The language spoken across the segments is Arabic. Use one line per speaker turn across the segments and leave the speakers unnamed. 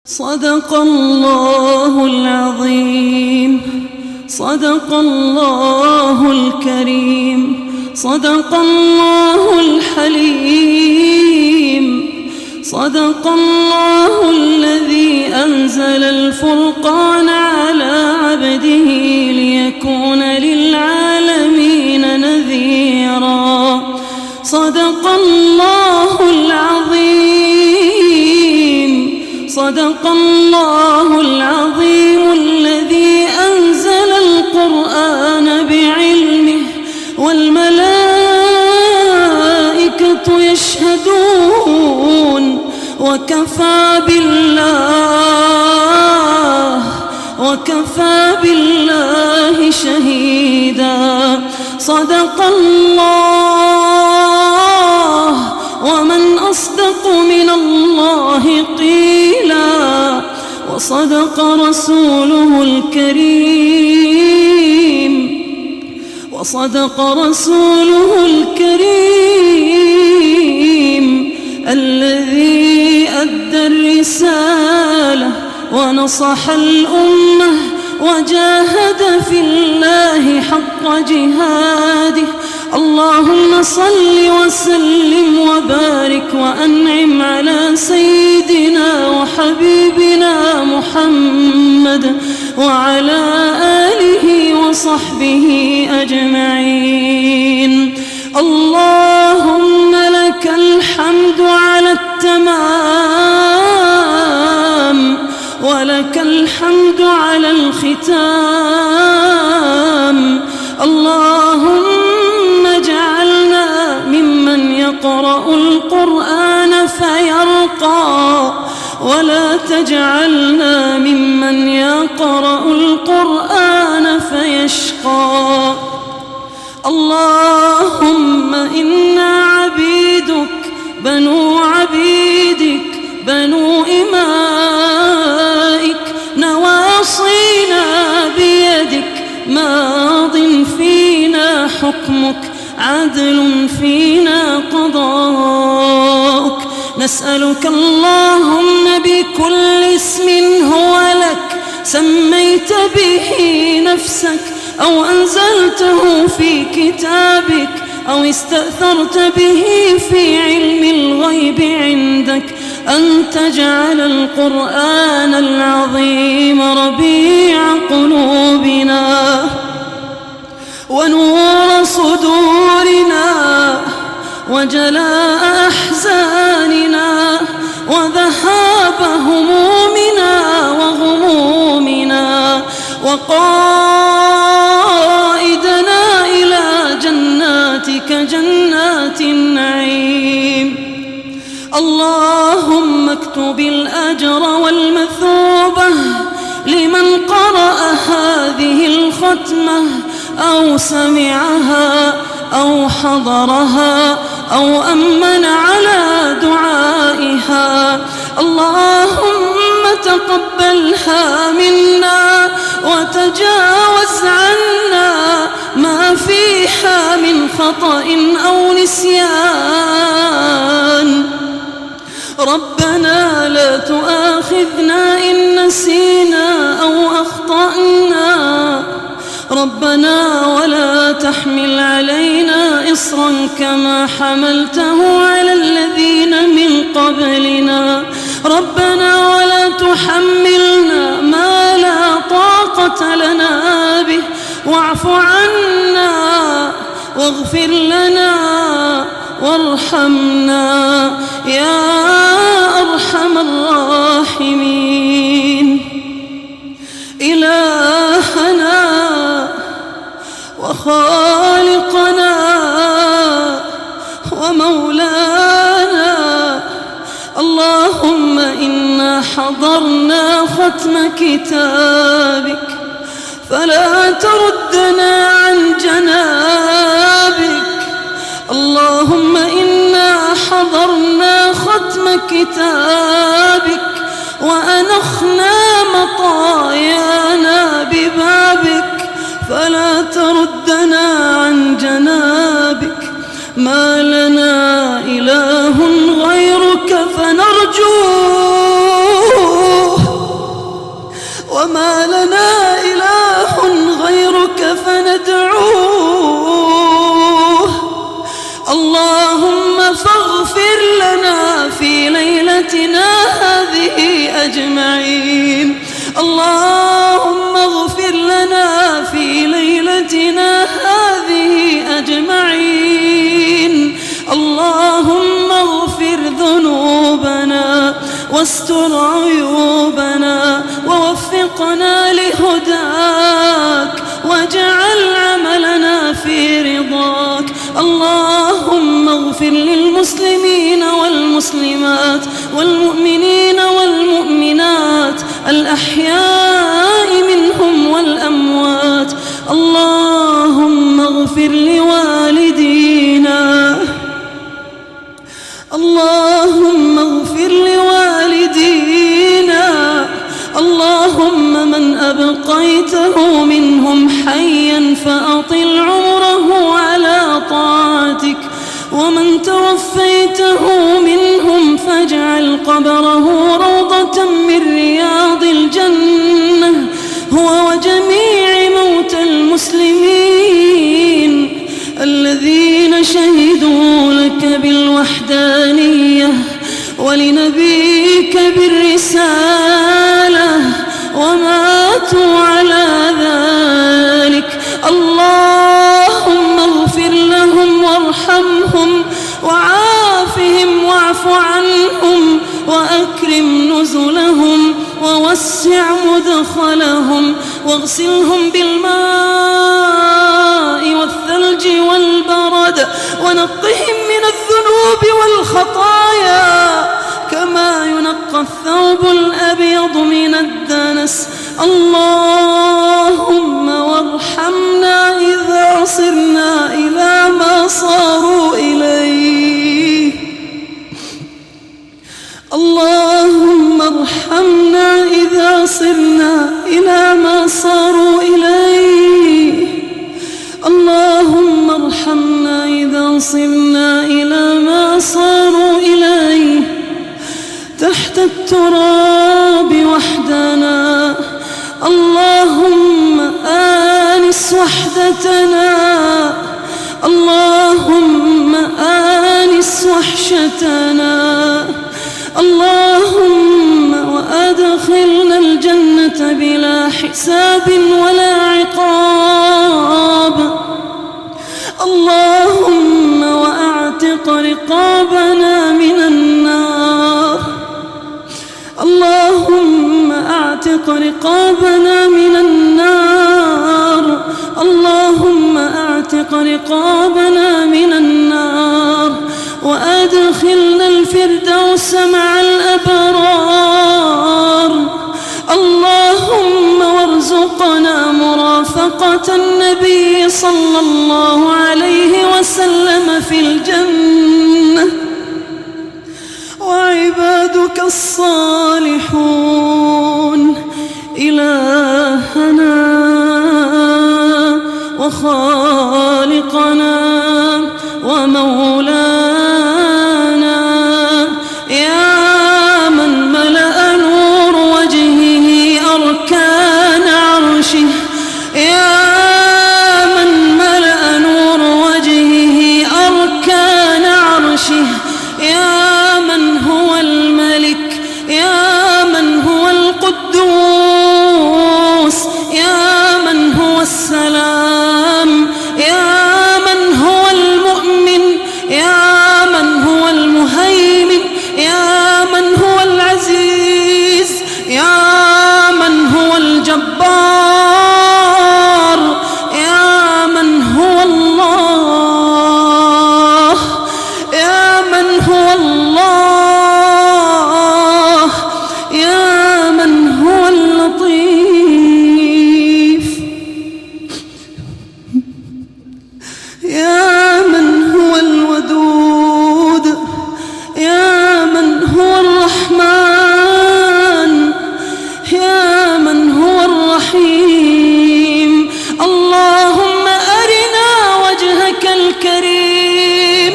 صدق الله العظيم، صدق الله الكريم، صدق الله الحليم، صدق الله الذي أنزل الفرقان على عبده ليكون للعالمين نذيرا. صدق الله العظيم، صدق الله العظيم الذي أنزل القرآن بعلمه والملائكة يشهدون وكفى بالله شهيدا. صدق الله ومن أصدق من الله قيلا، وصدق رسوله الكريم، وصدق رسوله الكريم الذي أدى الرسالة ونصح الأمة وجاهد في الله حق جهاده. اللهم صل وسلم وبارك وأنعم على سيدنا وحبيبنا محمد وعلى آله وصحبه أجمعين. اللهم لك الحمد على التمام، ولك الحمد على الختام. اللهم اجعلنا ممن يقرأ القرآن فيرقى، ولا تجعلنا ممن يقرأ القرآن فيشقى. اللهم إنا عبيدك بنو عبيدك بنو إمائك، نواصينا بيدك، ماض فينا حكمك، عدل فينا قضاؤك. نسألك اللهم بكل اسم هو لك سميت به نفسك أو أنزلته في كتابك أو استأثرت به في علم الغيب عندك، أن تجعل القرآن العظيم ربيع قلوبنا ونور صدورنا وجلاء أحزاننا وذهاب همومنا وغمومنا، وقائدنا إلى جناتك جنات النعيم. اللهم اكتب الأجر والمثوبة لمن قرأ هذه الختمة أو سمعها أو حضرها أو أمن على دعائها. اللهم تقبلها منا وتجاوز عنا ما فيها من خطأ أو نسيان. ربنا لا تؤاخذنا إن نسينا أو أخطأنا. ربنا ولا تحمل علينا إصرا كما حملته على الذين من قبلنا. ربنا ولا تحملنا ما لا طاقة لنا به، واعف عنا واغفر لنا وارحمنا يا أرحم الراحمين. إلهنا وخالقنا ومولانا، اللهم إنا حضرنا ختم كتابك فلا تردنا عن جنابك. اللهم إنا حضرنا ختم كتابك وأنخنا مطايانا ببابك فلا تردنا عن جنابك. ما لنا إله غيرك فنرجوه في ليلتنا هذه أجمعين. اللهم اغفر لنا في ليلتنا هذه أجمعين. اللهم اغفر ذنوبنا واستر عيوبنا ووفقنا لهداك واجعل عملنا في رضاك. اللهم اغفر للمسلمين والمسلمات والمؤمنين والمؤمنات الأحياء منهم والأموات. اللهم اغفر لوالدينا، اللهم اغفر لوالدينا. اللهم من أبقيته منهم حيا فأطل عمره على طاعتك، ومن توفيته منهم فاجعل قبره روضة من رياض الجنة، هو وجميع موتى المسلمين الذين شهدوا لك بالوحدانية ولنبيك بالرسالة وماتوا على ذلك. اللهم اغفر لهم وارحمهم وعافهم واعف عنهم وأكرم نزلهم ووسع مدخلهم واغسلهم بالماء والثلج والبرد ونقهم من الذنوب والخطايا كما ينقى الثوب الأبيض من الدنس. اللهم وارحمنا إذا صرنا إلى ما صاروا إليه. اللهم ارحمنا إذا صرنا إلى ما صاروا إليه. اللهم ارحمنا إذا صرنا إلى ما صاروا إليه. تحت التراب وحدنا اللهم آنس وحدتنا، اللهم آنس وحشتنا. اللهم وأدخلنا الجنة بلا حساب ولا عقاب. اللهم وأعتق رقابنا من النار. اللهم أعتق رقابنا من النار. اللهم أعتق رقابنا من النار وأدخلنا الفردوس مع الأبرار. اللهم وارزقنا مرافقة النبي صلى الله عليه وسلم في الجنة وعبادك الصالحون. إلهنا وخالقنا ومولانا، يا من ملأ نور وجهه أركان عرشه، يا من ملأ نور وجهه أركان عرشه، يا من هو الملك، يا من هو القدوس، يا من هو السلام، يا من هو المؤمن، يا من هو المهيمن، يا من هو العزيز، يا من هو الجبار، يا من هو الله، يا من هو الله، يا من هو اللطيف، يا من هو الودود، يا من هو الرحمن، يا من هو الرحيم. اللهم أرنا وجهك الكريم،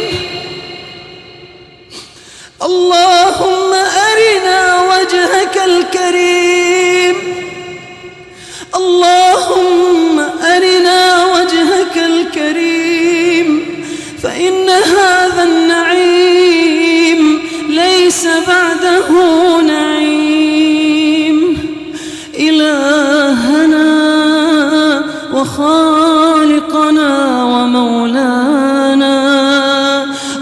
اللهم أرنا وجهك الكريم. خالقنا ومولانا.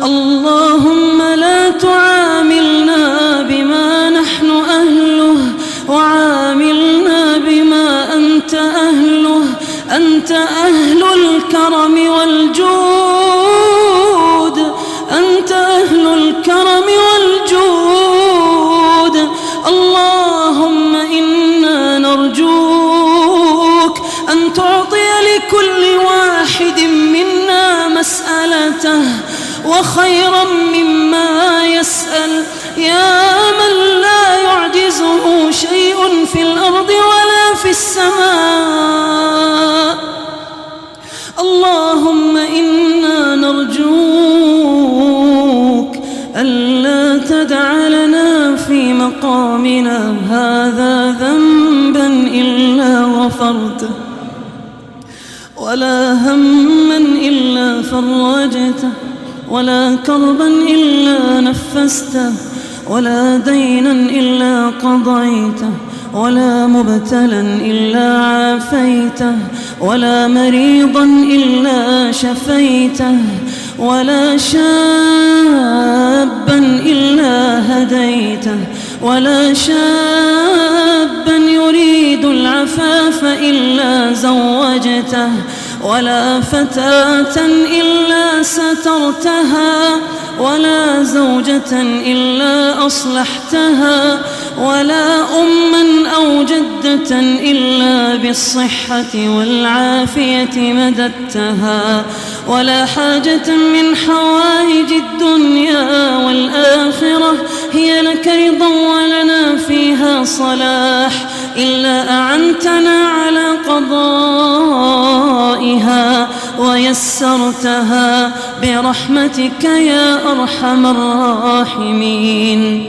اللهم لا تعاملنا بما نحن أهله، وعاملنا بما أنت أهله. أنت أهل الكرم والجود، أنت أهل الكرم والجود. اللهم إنا نرجوك أن تعطي لكل واحد منا مسألته وخيرا مما يسأل، يا من لا يعجزه شيء في الأرض ولا في السماء. اللهم إنا نرجوك ألا تدع لنا في مقامنا هذا ذنبا إلا غفرته، ولا هما إلا فرجته، ولا كربا إلا نفسته، ولا دينا إلا قضيته، ولا مبتلا إلا عافيته، ولا مريضا إلا شفيته، ولا شابا إلا هديته، ولا شابا يريد العفاف إلا زوجته، ولا فتاة إلا سترتها، ولا زوجة إلا أصلحتها، ولا أما أو جدة إلا بالصحة والعافية مددتها، ولا حاجة من حوائج الدنيا والآخرة هي لك رضا ولنا فيها صلاح إلا أعنتنا على قضائها ويسرتها برحمتك يا أرحم الراحمين.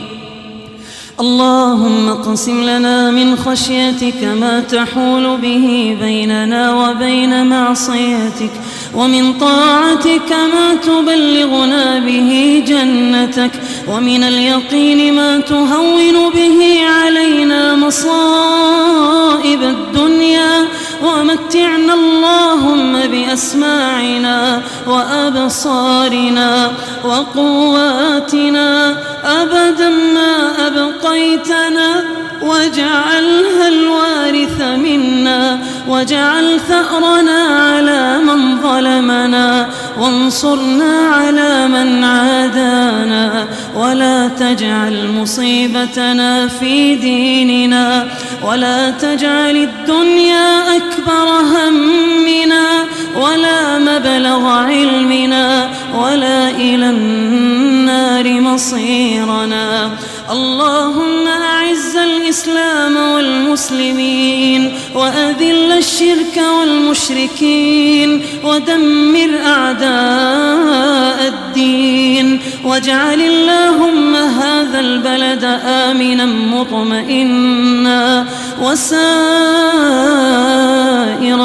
اللهم اقسم لنا من خشيتك ما تحول به بيننا وبين معصيتك، ومن طاعتك ما تبلغنا به جنتك، ومن اليقين ما تهون به علينا مصائب الدنيا، ومتعنا اللهم بأسماعنا وأبصارنا وقواتنا أبدا ما أبقيتنا، واجعلها الوارث منا، واجعل ثأرنا على من ظلمنا، وانصرنا على من عادانا، ولا تجعل مصيبتنا في ديننا، ولا تجعل الدنيا أكبر همنا، ولا مبلغ علمنا، ولا إلى النار مصيرنا. اللهم أعز الإسلام والمسلمين، وأذل الشرك والمشركين، ودمر أعداء الدين، واجعل اللهم هذا البلد آمنا مطمئنا، وسائر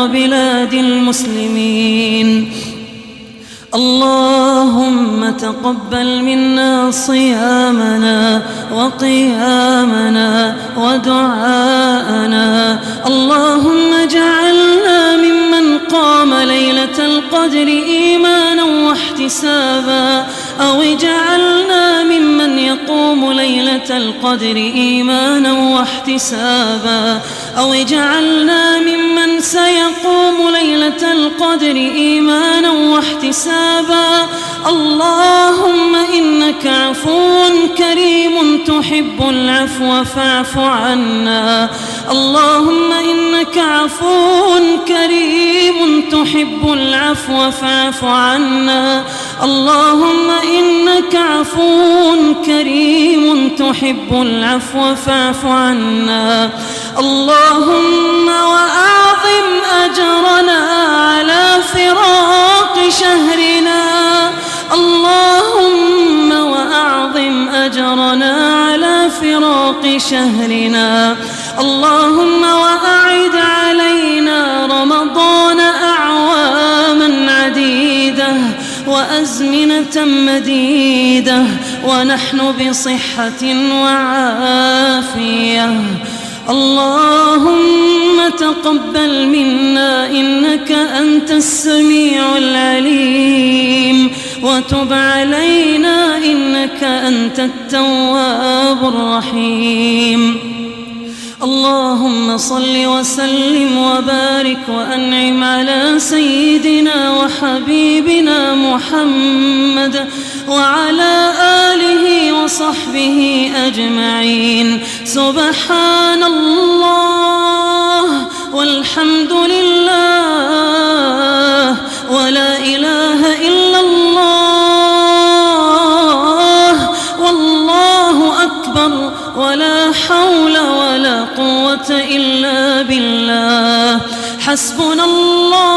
بلاد المسلمين. اللهم تقبل منا صيامنا وقيامنا ودعاءنا. اللهم اجعلنا ممن قام ليلة القدر إيمانا واحتسابا، أو اجعلنا ممن يقوم ليلة القدر إيمانا واحتسابا، أو اجعلنا ممن سيقوم ليلة القدر إيمانا واحتسابا. اللهم إنك عفو كريم تحب العفو فاعف عنا. اللهم إنك عفو كريم تحب العفو فاعف عنا. اللهم إنك عفو كريم تحب العفو فاعف عنا. اللهم وأعظم أجرنا على فراق شهرنا. اللهم وأعظم أجرنا على فراق شهرنا. اللهم وأعد علينا رمضان أعواما عديدة وأزمنة مديدة ونحن بصحة وعافية. اللهم تقبل منا إنك أنت السميع العليم وتب علينا إنك أنت التواب الرحيم. اللهم صل وسلم وبارك وأنعم على سيدنا وحبيبنا محمد وعلى آله وصحبه أجمعين. سبحان الله والحمد لله ولا إله إلا الله والله أكبر ولا حول ولا قوة إلا بالله. حسبنا الله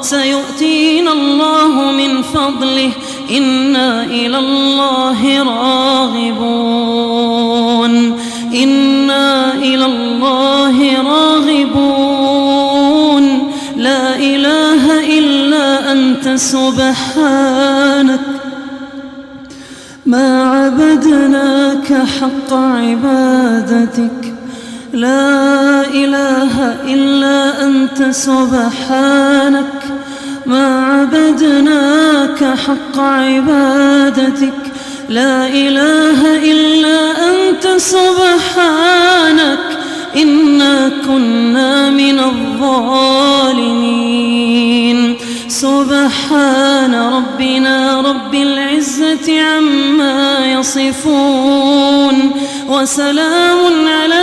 سيؤتينا الله من فضله إنا إلى الله راغبون إنا إلى الله راغبون. لا إله إلا أنت سبحانك ما عبدناك حق عبادتك. لا إله إلا أنت سبحانك ما عبدناك حق عبادتك. لا إله إلا أنت سبحانك إنا كنا من الظالمين. سبحان ربنا رب العزة عما يصفون وسلام على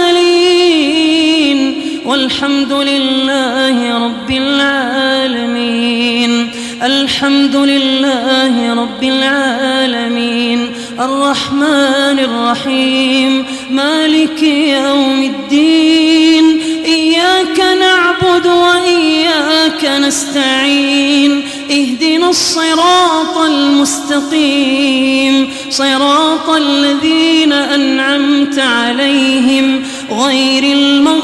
المرسلين والحمد لله رب العالمين. الحمد لله رب العالمين الرحمن الرحيم مالك يوم الدين. إياك نعبد وإياك نستعين. اهدنا الصراط المستقيم صراط الذين أنعمت عليهم غير المغضوب